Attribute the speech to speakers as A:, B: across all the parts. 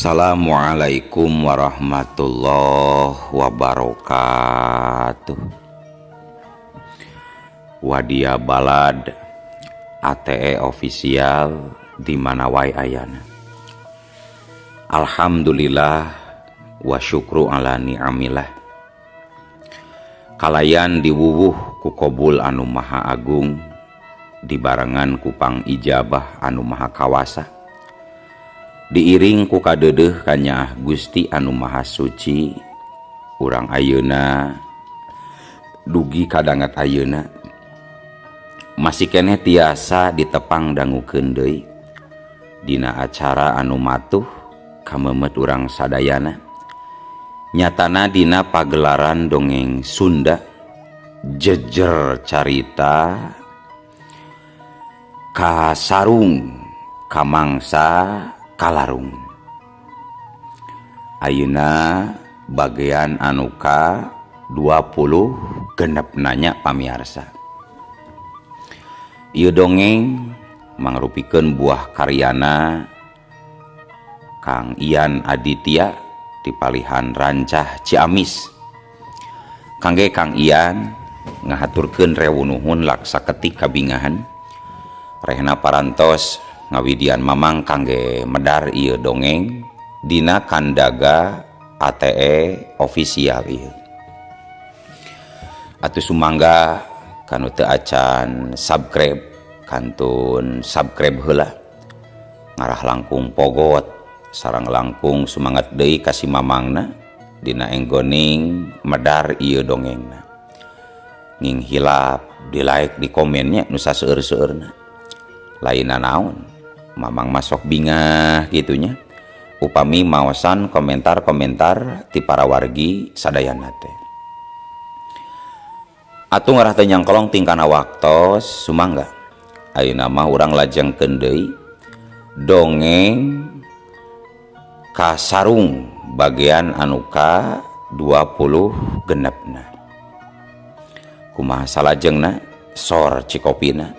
A: Assalamualaikum warahmatullahi wabarakatuh. Wadia balad ATE official di mana wae ayana. Alhamdulillah wa syukru ala ni'amillah. Kalayan diwuwuh ku Qobul anu maha agung, dibarengan ku pang ijabah anu maha kawasa, diiring ku kadeudeuh kanya Gusti anu maha suci. Urang ayeuna dugi kadangat ayeuna masih keneh tiasa ditepang dangukeun deui dina acara anu matuh kamemet urang sadayana. Nyatana dina pagelaran dongeng Sunda jejer carita kasarung kamangsa kalarung. Ayeuna bagian anu ka 20 genep nanya pamiarsa. Ieu dongeng mangrupikeun buah karyana Kang Ian Aditya di Palihan Rancah Ciamis. Kangge Kang Ian ngahaturkeun rewu nuhun laksa ketik kabingahan rehna parantos ngawidian mamang kangge medar ieu dongeng dina kandaga ATE official ieu. Atuh sumangga kanu teu acan subscribe kantun subscribe heula, ngarah langkung pogot sareng langkung sumanget deui ka si mamangna dina enggoning medar ieu dongengna. Nging hilap di like di komennya nu saseueur-seueurna. Lainna naon, mamang masok bingah gitunya upami maosan komentar-komentar ti para wargi sadayana teh. Atuh ngarah teh nyangkolong tingkana waktos sumangga ayeuna mah urang lajengkeun deui dongeng kasarung bagian anu ka 20 genepna. Kumaha salajengna sor cikopina,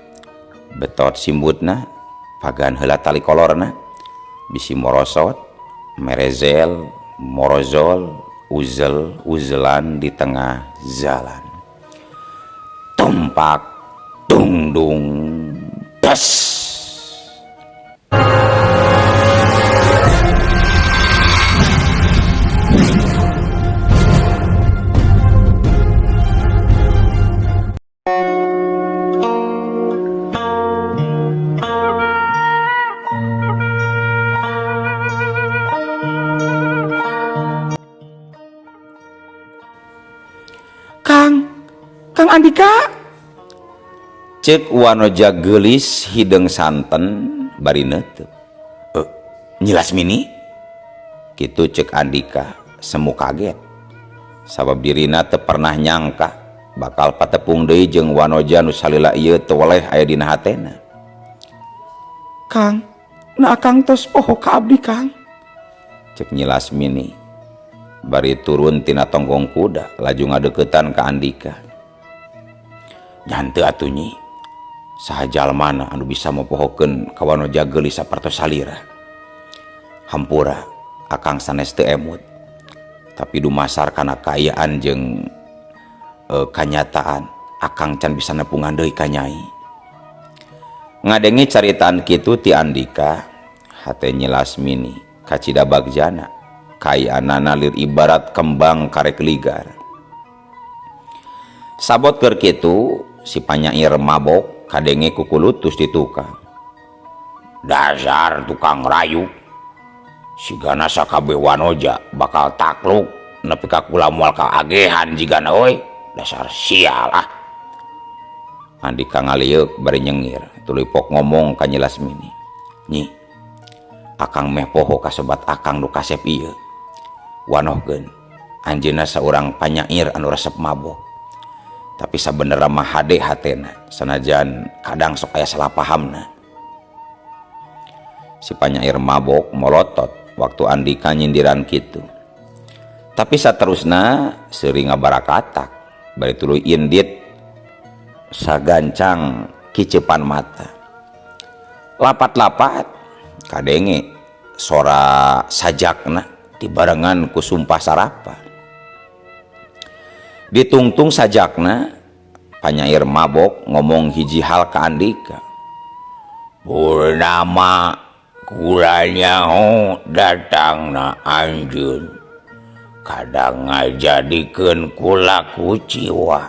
A: betot simbutna, pagan heula tali kolorna, bisi morosot, merezel, morozol, uzel-uzelan di tengah jalan. Tumpak dung dung das.
B: Kang Andika,
A: Cek wanoja geulis hideng santen bari neuteup. Nyilas mini? Kitu cek Andika semu kaget. Sabab dirina teu pernah nyangka bakal patepung deui jeung wanoja nu salila ieu teu weleh aya dina hatena.
B: Kang, na akang tos poho ka abdi Kang.
A: Cek nyilas mini bari turun tina tonggong kuda laju ngadeuketan ka Andika. Nyante atunyi saha jalmana anu bisa mopohokeun ka wanoja geulis sapertos salira. Hampura akang sanes teu emut, tapi dumasar kana kaayaan jeung kanyataan akang can bisa nepungan deui ka Nyai. Ngadengi caritaan kitu ti Andika, hate nyilas mini kacida bagjana kaayaanana lir ibarat kembang karek ligar. Sabot keur kitu si panyair mabok kadenge kukulutus di tukang. Dasar tukang rayu, sigana sakabeh wanoja bakal takluk nepi ka kula moal kaagehan jigana euy. Dasar sial ah. Andika ngaliuk bari nyengir tuluy pok ngomong ka nyilas mini. Nyi, akang meh poho kasobat akang nu kasep ieu. Wanohkeun anjeunna saurang panyair anu resep mabok. Tapi sabenerna mah hade hatena, sanajan kadang sok aya salah pahamna. Si panyair mabok molotot waktu Andika nyindiran kitu. Tapi saterusna seuring ngabarakatak bari tuluy indit sagancang kicepan mata. Lapat-lapat kadenge sora sajakna dibarengan ku sumpah sarapa. Ditungtung sajakna panyair mabok ngomong hiji hal ka Andika. Purnama kulanya datangna anjeun kadang ngajadikeun kula kuciwa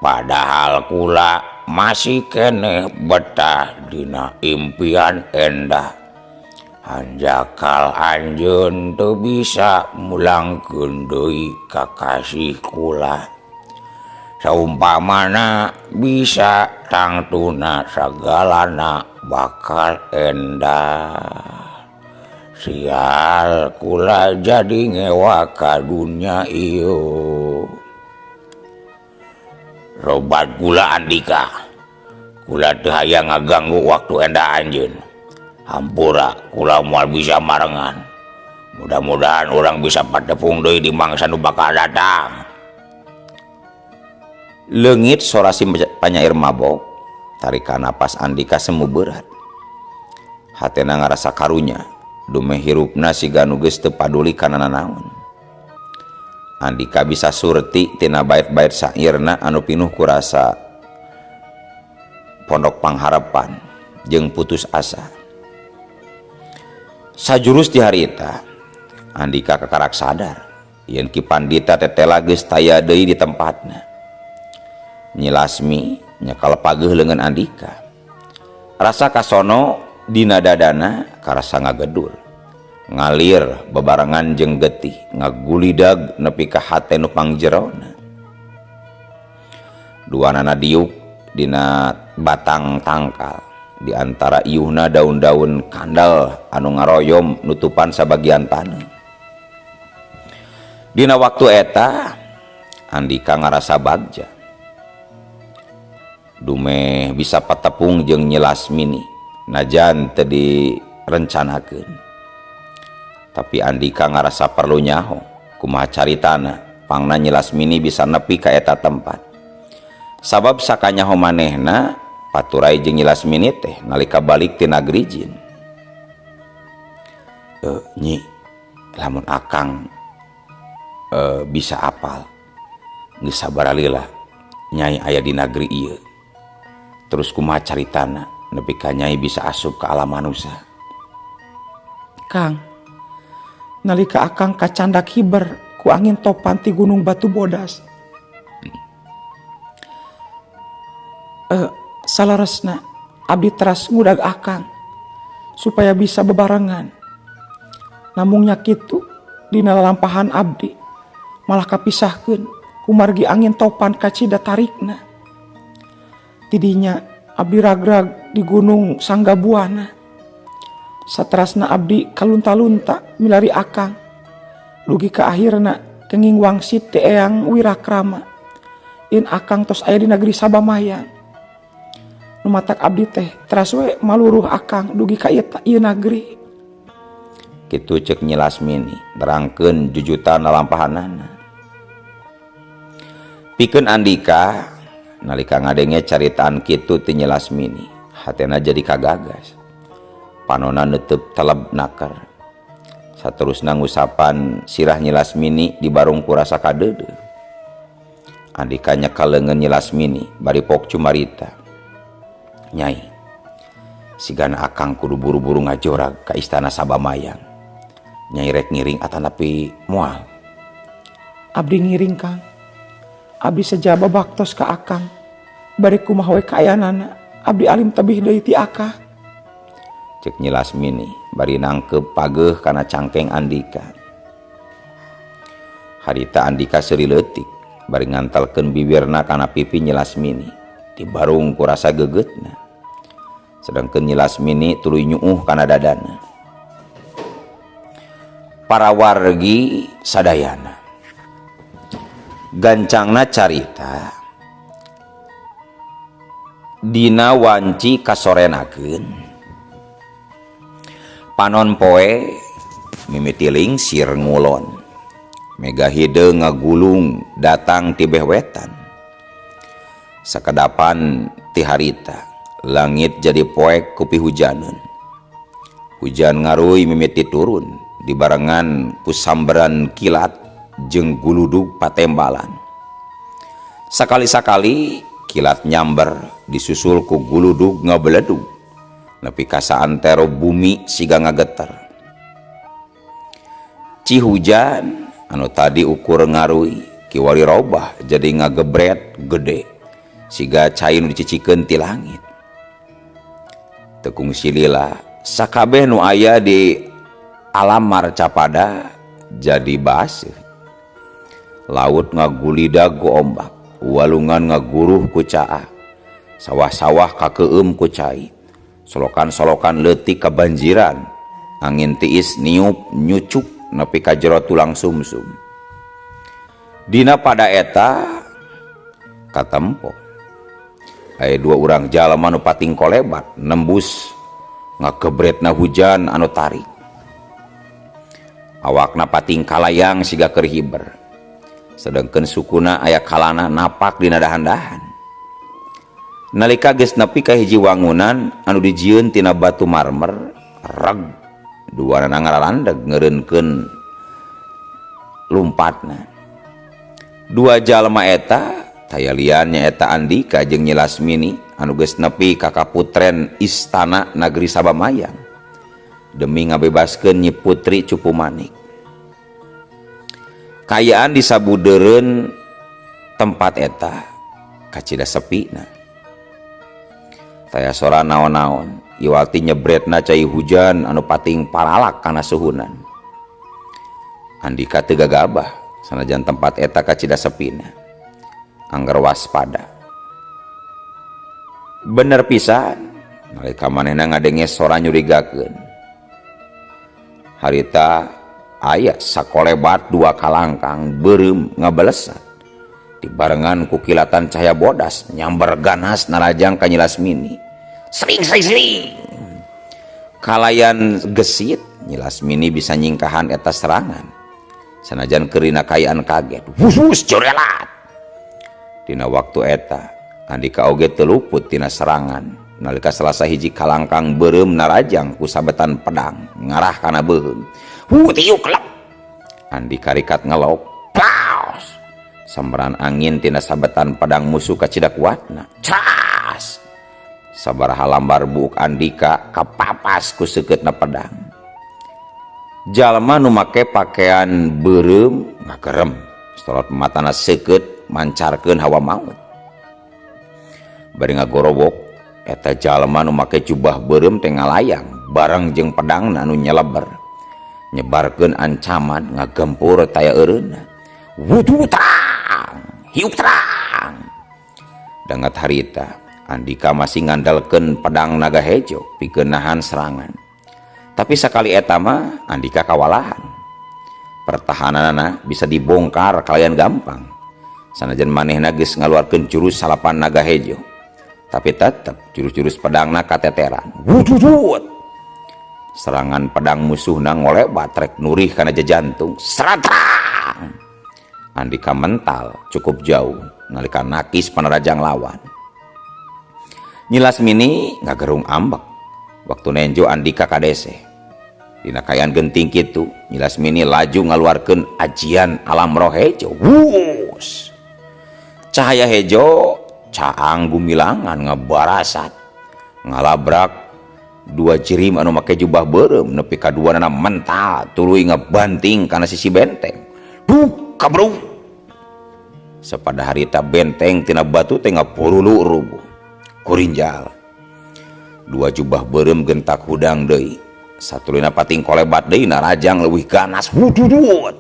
A: padahal kula masih keneh betah dina impian endah hanjakal anjeun teu bisa mulangkeun deui kakasih kula saumpamana bisa tangtuna sagalana bakal endah sial kula jadi ngewa ka dunya ieu robat kula Andika kula teu hayang ngaganggu waktu endah anjeun hampura kula moal bisa marengan mudah-mudahan orang bisa patepung deui di mangsa nu bakal datang. Leungit sora si panyair mabok tarika napas Andika semu berat hatena ngarasa karunya dume hirupna siga nu geus teu paduli kana nanaon. Andika bisa surti tina bait-bait syairna anu pinuh ku rasa pondok pangharapan jeung putus asa. Sajurus di harita Andika kakarak sadar yen ki pandita tetela geus taya deui di tempatna. Nyi Lasmi nyekal pageuh leungeun Andika. Rasa kasono dina dadana karasa ngagedul. Ngalir bebarengan jeung getih ngagulidag nepi ka hate nu pangjerona. Duanana diuk dina batang tangkal di antara iuhna daun-daun kandal anu ngaroyom nutupan sabagian taneuh. Dina waktu eta Andika ngarasa bagja dume bisa patepung jeung Nyi Lasmini najan teu direncanakeun. Tapi Andika ngarasa perlu nyaho kumaha caritana pangna Nyi Lasmini bisa nepi ka eta tempat. Sabab sakanyaho manehna paturai jeung Nyi Lasmini teh nalika balik ti nagri jin. Nyi, lamun akang bisa apal geus sabaralila Nyai aya di nagri ieu. Terus kumaha caritana nepi ka Nyai bisa asup ke alam manusia.
B: Kang, nalika akang kacandak hiber ku angin topan ti gunung Batu Bodas. Salaresna abdi teras ngudag akang supaya bisa bebarengan. Namun nya kitu dina lalampahan abdi malah kapisahkeun ku margi angin topan kacida tarikna. Tidinya abdi ragrag di gunung Sanggabuana. Saterasna abdi kalunta-lunta milari akang. Dugi ka akhirna kenging wangsit ti Eyang Wirakrama. In akang tos aya di negeri Sabamayang. Nu matak abdi teh teras we maluruh akang dugi ka ieu nagri.
A: Kitu ceuk Nyi Lasmini nerangkeun jujutan lalampahanana. Pikeun Andika nalika ngadenge caritaan kitu ti Nyi Lasmini hatena jadi kagagas. Panonna neuteub teleb nakar. Saterusna ngusapan sirah Nyi Lasmini di barung ku rasa kadeudeuh. Andika nyekal leungeun Nyi Lasmini bari pok cumarita. Nyai, sigana akang kudu buru-buru ngajorag ka istana Sabamayang. Nyai rek ngiring atanapi moal.
B: Abdi ngiring Kang. Abdi sejaba baktos ka akang. Bari kumaha we kaayanana abdi alim tebih deui ti akang.
A: Ceuk Nyi Lasmini bari nangkep pageuh kana cangkeng Andika. Harita Andika seuri leutik bari ngantalkeun bibirna kana pipi Nyi Lasmini di barung ku rasa gegetna. Sedangkeun Nyi Lasmini tuluy nyuuh kana dadana. Para wargi sadayana gancangna carita dina wanci kasorenakeun panon poe mimiti lingsir ngulon mega hideung ngagulung datang ti behwetan sakedapan ti harita langit jadi poek ku pihujaneun Hujan ngaruy mimiti turun dibarengan ku samberan kilat jeung guludug patembalan. Sakali-sakali kilat nyamber disusul ku guludug ngabeledug nepi ka saantero bumi siga ngageter. Ci hujan anu tadi ukur ngaruy kiwari robah jadi ngagebret gede siga cai nu dicicikeun ti langit. Tekung silila sakabeh nu aya di alam marcapada jadi baseuh. Laut ngagulida ku ombak, walungan ngaguruh ku caa, sawah-sawah kakeueum ku cai, solokan-solokan leutik kabanjiran, angin tiis niup nyucuk nepi ka jero tulang sumsum. Dina pada eta katempo aya dua urang jalma nu pating kolebat nembus ngagebretna hujan anu tarik. Awakna pating kalayang siga keur hiber, sedengkeun sukuna aya kalana napak dina dahan-dahan. Nalika geus nepi ka hiji wangunan anu dijieun tina batu marmer, reg duana ngaralandeg ngeureunkeun lumpatna. Dua jalma eta taya lian nyaeta Andika jeung Nyi Lasmini anu geus nepi ka kaputren istana nagri Sabamayang demi ngabebaskeun Nyi Putri Cupu Manik. Kayaan di sabudeureun tempat eta kacida sepina. Taya sora naon-naon iwalti nyebretna cai hujan anu pating paralak kana suhunan. Andika teu gagabah sanajan tempat eta kacida sepina. Angger waspada. Bener pisan nalika manehna ngadenges sora nyurigakeun. Harita aya sakolebat dua kalangkang beureum ngabalesat dibarengan ku kilatan cahaya bodas nyamber ganas narajang ka Nyi Lasmini. Sering. Kalayan gesit Nyi Lasmini bisa nyingkahan eta serangan. Sanajan keurina kayaan kaget. Wusus jorelat. Dina waktu eta Andika oge teu luput tina serangan nalika salasa hiji kalangkang beureum narajang ku sabetan pedang ngarah kana beuheung. Tiuk lep. Andika rikat ngelok. Plaus. Sambaran angin tina sabetan pedang musuh kacida kuatna. Cas. Sabaraha lambar buuk Andika kapapas ku seukeutna pedang. Jalma nu make pakaian beureum ngagerem. Sorot matana seukeut mancarkeun hawa maut. Bari ngagorobok eta jalma nu make jubah beureum teh ngalayang bareng jeung pedangna nu nyeleber. Nyebarkeun ancaman ngagempur taya eureunna. Wudu terang, hiup terang. Dangat harita Andika masih ngandalkeun pedang naga hejo pikeun nahan serangan. Tapi sakali eta mah Andika kawalahan. Pertahananna bisa dibongkar kalayan gampang. Sanajan manehna geus ngaluarkeun jurus salapan naga hejo. Tapi tetep jurus-jurus pedangna kateteran. Wududut. Serangan pedang musuhna ngolebat rek nurih kana jantung. Seratrang. Andika mental cukup jauh nalika nakis panerajang lawan. Nyi Lasmini ngagerung ambek waktu nenjo Andika kadese. Dina kayaan genting kitu Nyi Lasmini laju ngaluarkeun ajian alam roh hejo. Wus. Cahaya hejo caang gumilangan ngabarasat ngalabrak dua jirim anu make jubah beureum nepi ka duanana mental tuluy ngabanting kana sisi benteng. Duh kabrung. Sapada harita benteng tina batu teh ngapurulu rubuh. Kurinjal. Dua jubah beureum gentak hudang deui. Satulina pating kolebat deui narajang leuwih ganas. Hududut.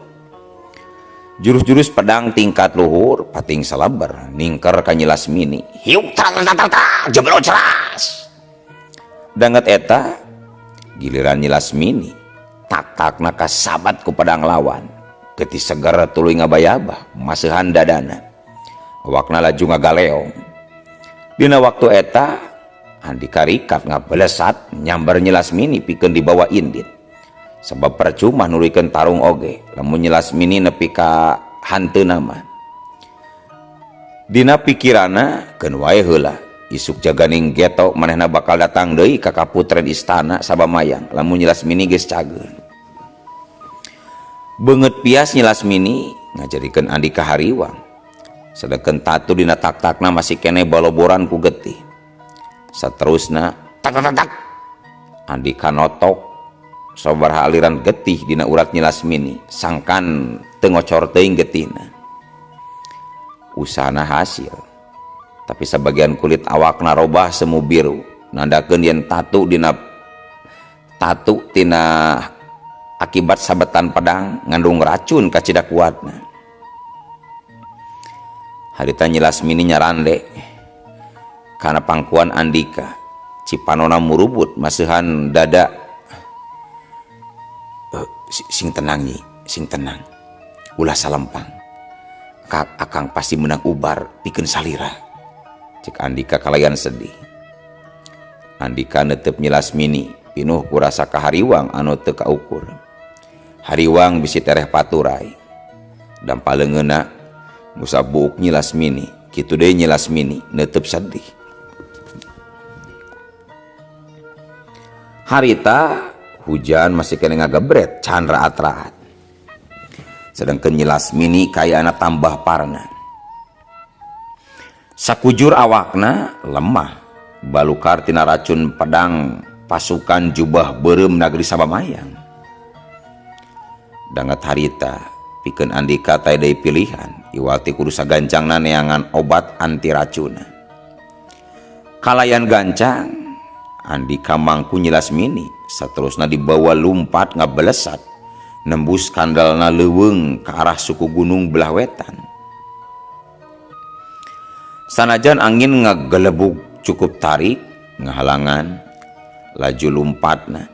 A: Jurus-jurus pedang tingkat luhur pating salaber ningker ka Nyi Lasmini. Hiup terang jebelo ceras. Danget eta giliran Nyi Lasmini tak-takna kasabat ku pedang lawan geuti seger tuluy ngabayabah maseuhan dadana. Awakna laju ngagaleong. Dina waktu eta Andika rikat ngabelesat nyambar Nyi Lasmini pikeun dibawa indit. Sebab percuma nurikeun tarung oge lamun Nyi Lasmini nepi ka hanteuna mah. Dina pikirana keun wae heula isuk jaganing geto manehna bakal datang deui ka kaputren istana sabamayang lamun Nyilasmini geus cageun. Beungeut pias Nyilasmini ngajarikeun Andika hariwang. Sedangkan Tatu dina tak-takna masih kene baloboran ku getih. Saterusna tak tak tak. Andika notok sabaraha aliran getih dina urat Nyilasmini sangkan teu ngocor teuing getihna. Usahana hasil. Tapi sebagian kulit awakna robah semu biru nandakeun yen Tatu tina akibat sabetan pedang ngandung racun ka cida kuatna. Harita Nyilasmini nyarande kana pangkuan Andika cipanona murubut maseuhan dada. Sing tenang Nyi, sing tenang, ulah salempang, akang pasti menang ubar pikeun salira, cek Andika kalayan sedih. Andika neuteup Nyilasmini pinuh ku rasa kahariwang anu teu kaukur. Hariwang bisi tereh paturai dan paleungeuna musa buuk Nyilasmini, kitu deui Nyilasmini neuteub sedih. Harita hujan masih kena ngagebret can raat-raat. Sedangkan Nyilasmini kayaana tambah parna. Sakujur awakna lemah balukar tina racun pedang pasukan jubah beureum nagri Sabamayang. Danget harita pikeun Andika taya deui pilihan iwati kudu sagancangna neangan obat anti racuna. Kalayan gancang Andika mangku Nyilasmini saterusna dibawa lumpat ngabelesat nembus kandalna leuweung ke arah suku gunung belah wetan. Sanajan angin ngagelebug cukup tarik ngahalangan laju lumpatna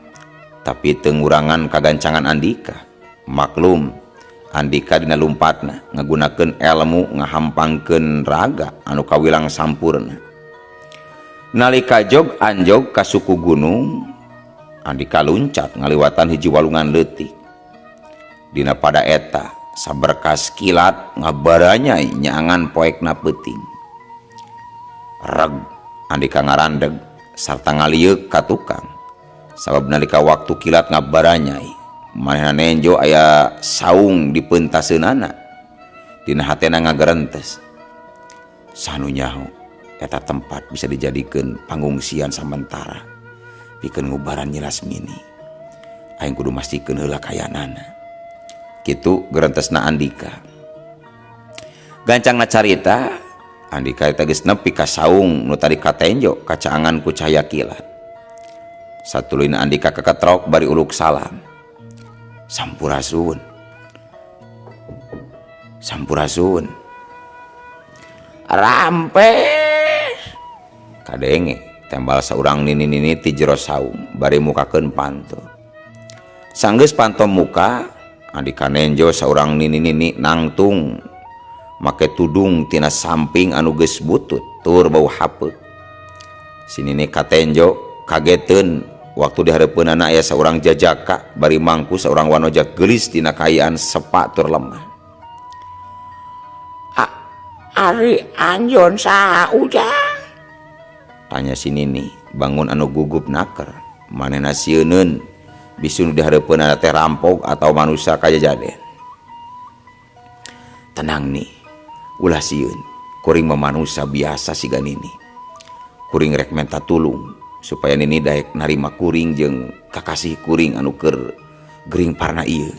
A: tapi teu ngurangan kagancangan Andika. Maklum Andika dina lumpatna ngagunakeun elmu ngahampangkeun raga anu kawilang sampurna. Nalika jog anjog ka suku gunung, Andika luncat ngaliwatan hiji walungan leutik. Dina pada eta saberkas kilat ngabaranyai nyaangan poekna peuting. Reg Andika ngarandeg sarta ngalieuk ka tukang. Sabab nalika waktu kilat ngabaranyai manehna nenjo aya saung di peuntaseunana. Dina hatena ngagerentes. Sanu nyaho eta tempat bisa dijadikeun pangungsian sementara pikeun ngubaran Nyilasmini. Aing kudu mastikeun heula kayanana. Kitu gerentesna Andika. Gancangna carita Andika eta geus nepi ka saung nu tadi katenjo kacaangan ku cahaya kilat. Satuluyna Andika keketrok bari uluk salam. Sampurasun. Sampurasun. Rampes. Kadenge tembal saurang nini-nini ti jero saung bari mukakeun panto. Sanggeus panto muka Andika nenjo saurang nini-nini nangtung make tudung tina samping anu geus butut tur bau hapeuk. Si nini katenjo kageteun waktu dihareupeunana aya saurang jajaka bari mangku saurang wanoja geulis tina kaayaan sepak tur lemah. Ari anjon saha ujang? Tanya si nini bangun anu gugup naker. Manehna sieuneun bisu nu dihareupeunana teh rampok atau manusia kajajaden. Tenang nih, ulah sieun, kuring mamanusa biasa siga nini. Kuring rek menta tulung supaya nini daek narima kuring jeung kakasih kuring anu keur gering parna ieu.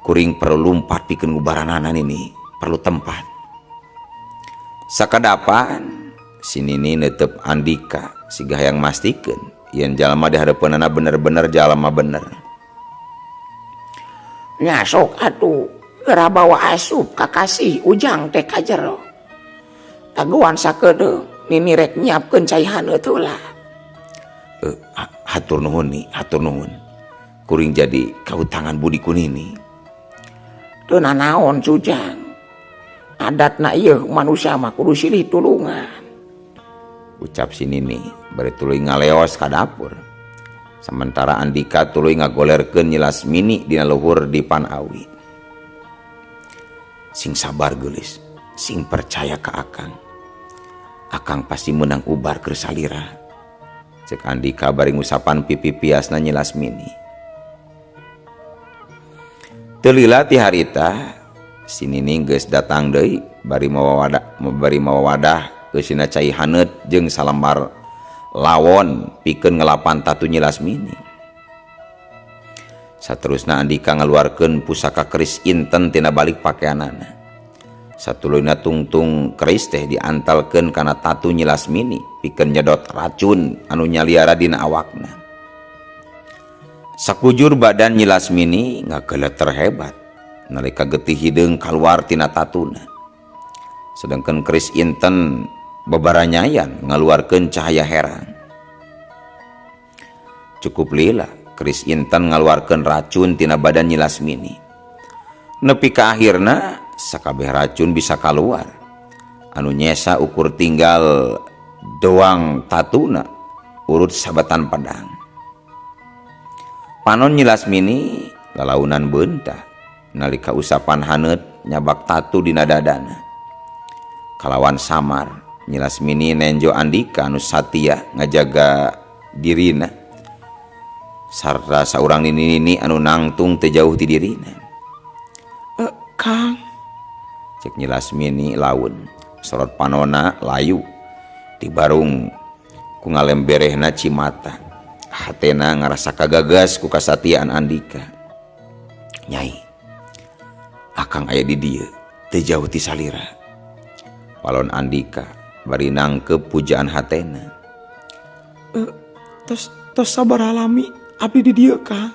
A: Kuring perlu lumpat pikeun ngubaranana nini, perlu tempat. Sakadapan si nini neuteup Andika siga hayang mastikeun yen jalma dihareupeunana bener-bener jalma bener. Nya sok atuh geura bawa asup kakasih ujang teh ka jero. Taguan sakedeung nini rek nyiapkeun caihan euteula. Hatur nuhun nih, hatur nuhun. Kuring jadi kautangan budi ku nini. Teu nanaon Jujang. Adatna ieu manusia mah kudu silih tulungan. Ucap si nini bari tuluy ngaleos ka dapur. Sementara Andika tuluy ngagolerkeun Nyilasmini dina luhur dipan awi. Sing sabar geulis, sing percaya ka akang. Akang pasti menang ubar keur salira. Cek Andika bari ngusapan pipi-piasna Nyi Lasmini. Teu lila ti harita si Nining geus datang deui bari mawa wadah eusina cai haneut jeung salembar lawon pikeun ngelapan tatu Nyi Lasmini. Saterusna Andika ngaluarkeun pusaka keris inten tina balik pakaianana. Satuluyna tungtung keris teh diantalkeun kana tatu Nyi Lasmini pikeun nyedot racun anu nyaliara dina awakna. Sakujur badan Nyi Lasmini ngageleter hebat nalika getih hideung kaluar tina tatuna. Sedangkan keris inten bebaranyayan ngaluarkeun cahaya herang. Cukup lila keris inten ngaluarkeun racun tina badan Nyi Lasmini. Nepi ka akhirna sakabeh racun bisa keluar. Anu nyesa ukur tinggal doang tatuna urut sabatan pedang. Panon Nyi Lasmini lalaunan beunta nalika usapan haneut nyabak tatu dina dadana. Kalawan samar Nyi Lasmini nenjo Andika anu satia ngajaga dirina sarta saurang nini-nini anu nangtung teu jauh ti dirina.
B: Kang,
A: cek Nyi Lasmini laun sorot panona layu dibarung ku ngalemberehna cimata. Hatena ngarasa kagagas ku kasatiaan Andika. Nyai, akang aya di dieu teu jauh ti salira. Palon Andika bari nangkep pujaan hatena.
B: tos sabar alami abdi di dieu Kang.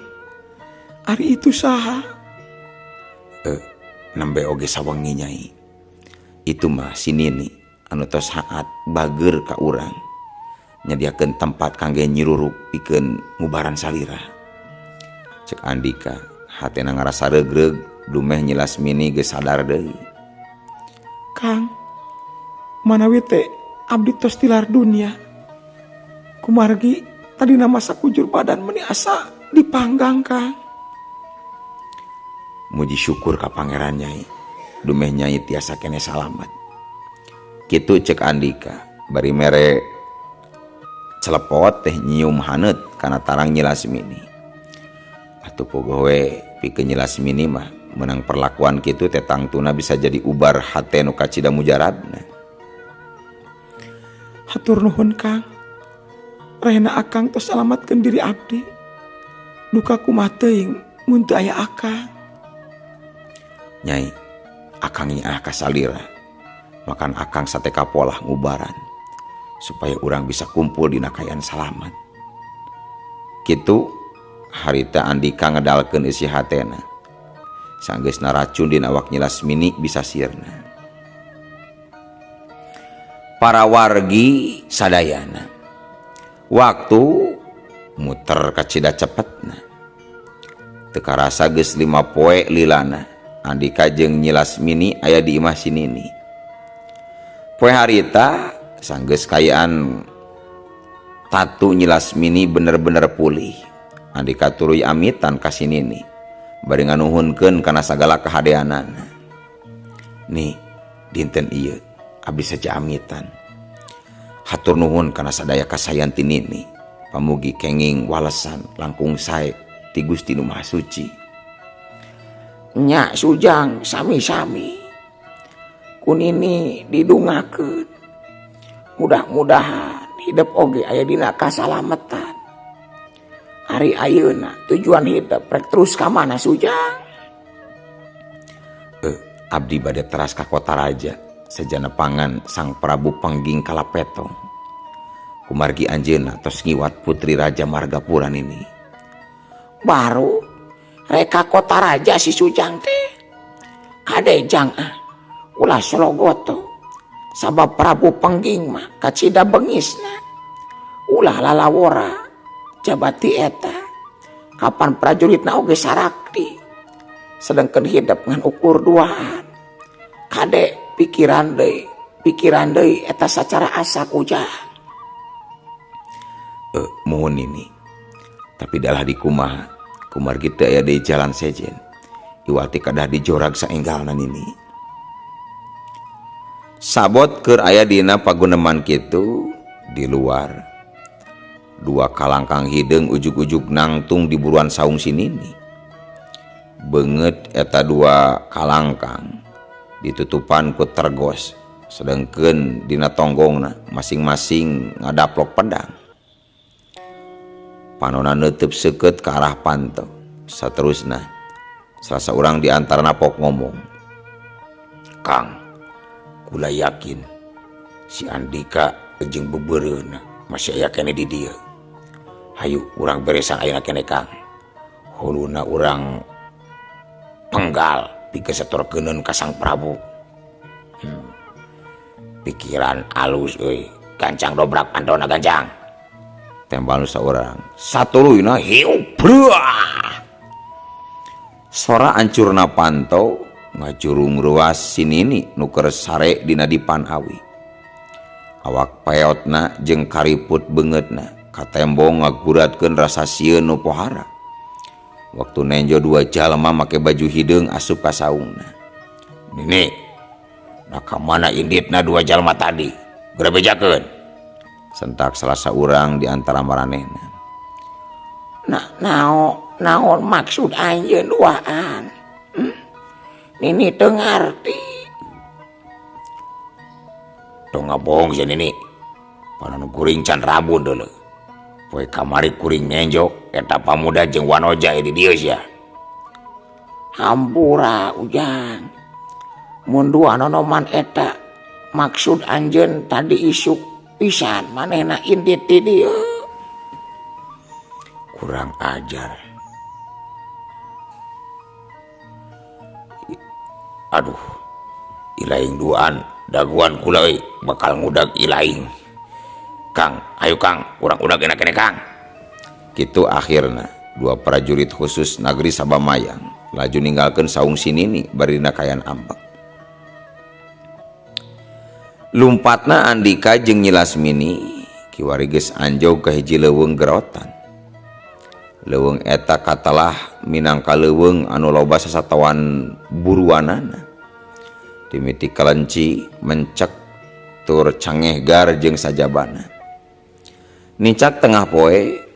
B: Ari itu saha?
A: Nambe oge sawangi Nyai. Itu mah si Nini anu tos haat bager ka urang nyadiakeun tempat kangge nyiruruk pikeun ngubaran salira. Cek Andika hatena ngarasa regreg dumeh Nyi Lasmini geus sadar deui.
B: Kang, manawi teh abdi tos tilar dunia. Kumargi tadi nama sakujur badan meni asa dipanggang Kang.
A: Muji syukur ka Pangeran Nyai, dumeh Nyai tiasa kene salamet. Kitu cek Andika bari mere celepot teh nyium haneut kana tarang Nyi Lasmini. Atuh pogowe pikeun Nyi Lasmini mah menang perlakuan kitu teh tangtuna bisa jadi ubar hate nu kacida mujarabna.
B: Hatur nuhun Kang. Rahena akang tos salamatkeun diri abdi. Duka kumaha teuing mun teu aya akang.
A: Nyai, akang nyiah ka salira. Makan akang sate kapolah ngubaran supaya urang bisa kumpul dina kayan salamet. Kitu harita Andika ngedalkeun isi hatena. Sanggeusna racun dina awak Nyi Lasmini bisa sirna. Para wargi sadayana. Waktu muter kacida cepetna. Teu karasa geus 5 poe lilana Andika jeung Nyi Lasmini aya di imah si Nini. Poe harita sanggeus kayaan tatu Nyi Lasmini bener-bener pulih. Andika tuluy amitan ka si Nini bari nganuhunkeun kana sagala kahadeanana. Nih dinten ieu abdi saja amitan. Hatur nuhun kana sadaya kasayan ti Nini. Pamugi kenging walesan langkung sae ti Gusti Nu Maha Suci. Nya Sujang sami-sami. Kunini didungakeun. Mudah-mudahan hidup oge aya dina kasalametan. Ari ayeuna tujuan hidup rek terus ka mana Sujang? Abdi bade teras ka kota raja sejana pangan Sang Prabu Pangging Kalapetong. Kumargi anjeunna tos ngiwat putri Raja Margapura ini. Baru rek ka kota raja si Sujang teh. Kadejang ulah sologoto. Sabab Prabu Pangging mah kacida bengisna. Ulah lalawora jabati eta. Kapan prajuritna oge sarakti. Sedangkan hidup ngan ukur duaan. Kade pikiran deui eta sacara asak ujang. Mohon ini. Tapi dalah di kumaha. Kumargi teu aya deui jalan sejen. Iwati kadah dijorag saenggalna nini. sabot keur aya dina paguneman kitu di luar. Dua kalangkang hideung ujug-ujug nangtung di buruan saung si Nini. Beungeut eta dua kalangkang ditutupan ku tergos, sedengkeun dina tonggongna masing-masing ngadaplok pedang. Panonna neuteub seukeut ka arah panto. Saterusna salah seorang di antarana pok ngomong, "Kang, kula yakin si Andika jeung bebeureuna masih aya keneh di dieu. Hayu urang beresan ayeuna keneh Kang. Huluna urang penggal pikeun satorkeuneun ka Sang Prabu." Pikiran alus euy, gancang dobrak pandona gancang. Tembal nu saurang, satuluyna hiu breuah. Sora ancurna panto ngajurung ruas si Nini nu keur sare dina dipan awi. Awak peotna jeung kariput beungeutna ka tembong ngaguratkeun rasa sieun nu pohara. Waktu nenjo dua jalma make baju hideung asup ka saungna. "Nini, nah kamana inditna dua jalma tadi? Geura bejakeun," sentak salah saurang di antara maranehna. Naon maksud anjeun duaan? Nini teu ngarti." "Tong ngabohong sia Nini. Panaon kuring can rabun deuleu. Poe kamari kuring nenjo eta pamuda jeung wanoja di dieu sia." "Hampura ujang. Mun dua nonoman eta maksud anjeun tadi isuk pisan manehna indit di dieu." "Kurang ajar. Aduh, ilaing duaan daguan kula euy bakal ngudag ilaing. Kang, ayo Kang, urang udag enak keneh Kang." Kitu akhirna dua prajurit khusus nagri Sabamayang laju ninggalkeun saung si Nini bari dina kayan ambek. Lumpatna Andika jeung Nyi Lasmini kiwari geus anjog ka hiji leuweung gerotan. Leuweung eta katalah minangka leuweung anu loba sasatawan buruanana. Dimiti kelenci mencek tur cangehgar jeung sajabana. Nincak tengah poe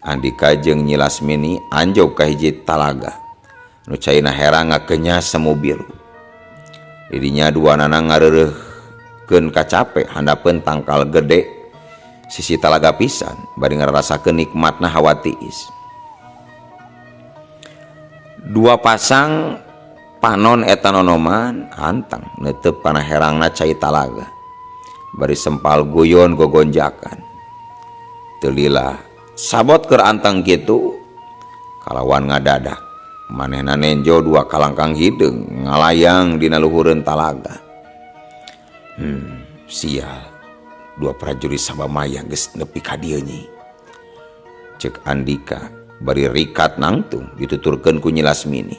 A: Andika jeung Nyi Lasmini anjog ka hiji talaga nu caina herang ngakenyas semu biru. Di dinya duanana ngareureuhkeun kacape handapeun tangkal gede sisi talaga pisan bari ngarasakeun nikmatna hawa tiis. Dua pasang panon eta nonoman antang neuteub kana herangna cai talaga bari sempal guyon gogonjakan. Teu lila sabot keur antang kitu kalawan ngadadak manehna nenjo dua kalangkang hideung ngalayang dina luhureun talaga. Sial, dua prajurit Sabamayang geus nepi ka dieu nyi, ceuk Andika bari rikat nangtung dituturkeun ku Nyi Lasmini.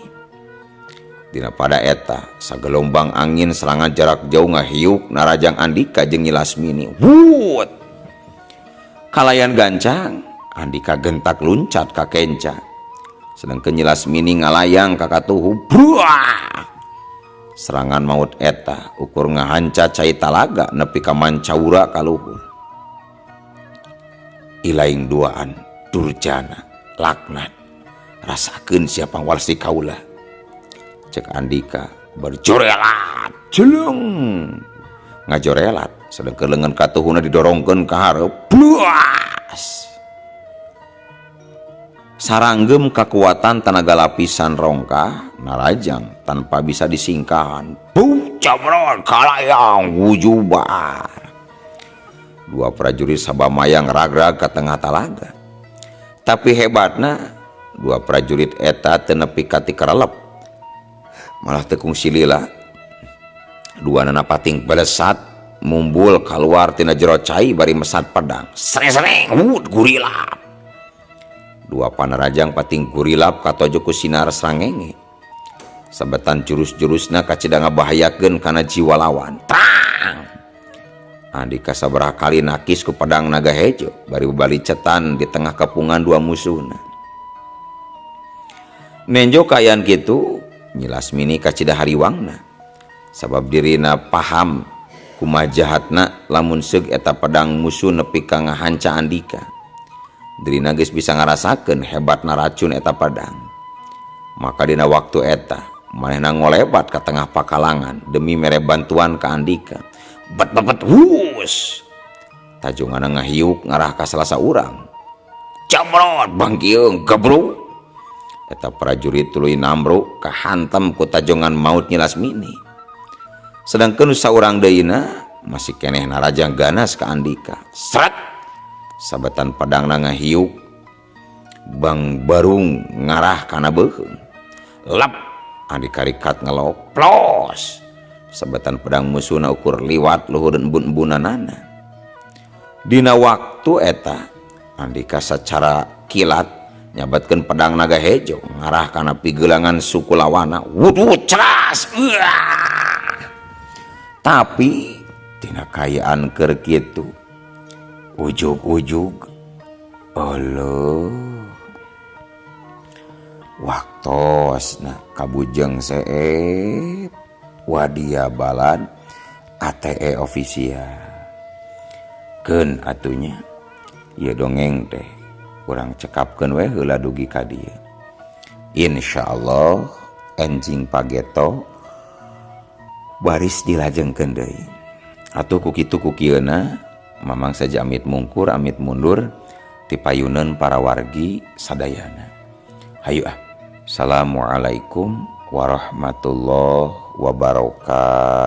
A: Dina pada eta sagelombang angin serangan jarak jauh ngahiuk narajang Andika jeung Nyi Lasmini. Wut! Kalayan gancang Andika gentak luncat ka kenca, sedangkeun Nyi Lasmini ngalayang ka katuhu. Bruah! Serangan maut eta ukur ngahanca cai talaga nepi ka mancaura ka luhur. Ilaing duaan durjana laknat rasakeun sia pangwalsi kaula, cek Andika berjorelat jeleng ngajorelat sedangkeun leungeun katuhuna didorongkeun ka hareup. Bluas! Saranggem kekuatan tenaga lapisan rongkah narajang tanpa bisa disingkahan. Camron kalayang wujubar. Dua prajurit Sabamayang ragrag ke tengah talaga. Tapi hebatna dua prajurit eta teu nepi ka ti karelep. Malah teu kungsi lila. Duanana pating belesat mumbul kaluar tina jero cai bari mesat pedang. Sreng-sreng wut gurilap. Dua panarajang pating gurilap katojo ku sinar srangenge. Sabetan jurus-jurusna kacida ngabahayakeun kana jiwa lawan. Tang! Andika sabaraha kali nakis ku pedang naga hejo bari balicetan di tengah kepungan dua musuhna. Nenjo kayan kitu Nyi Lasmini kacida hariwangna sabab dirina paham kumaha jahatna lamun seug eta pedang musuh nepi ka ngahanca Andika. Dirina geus bisa ngarasakeun hebatna racun eta pedang. Maka dina waktu eta manehna ngolebat ka tengah pakalangan demi mere bantuan ka Andika. Bet hus. Tajungana ngahiuk ngarah ka salasa urang. Camrot bangkieung gabruk. Eta prajurit tuluy nambruk kahantam ku tajongan mautnya Lasmini. Sedangkeun saurang deuna masih keneh narajang ganas ka Andika. Sret sabetan pedangna ngahiuk bang barung ngarah kana beuheung. Lap Andika rikat ngelok plos. Sabetan pedang musuhna ukur liwat luhur embun-embunanana. Dina waktu eta Andika secara kilat nyabatkeun pedang naga hejo ngarah kana pigeulangan suku lawana. Wut ceras. Tapi tina kayaan keur kitu ujug-ujug Allah waktosna kabujeng seep wadia balad ATE ofisial keun atunya ieu dongeng teh urang cekapkeun we heula dugi ka dieu. Insyaallah enjing pageto baris dilajengkeun deui. Atuh ku kitu ku kieuna mamang saja amit mungkur amit mundur ti payuneun para wargi sadayana. Hayu ah. Assalamualaikum warahmatullahi wabarakatuh.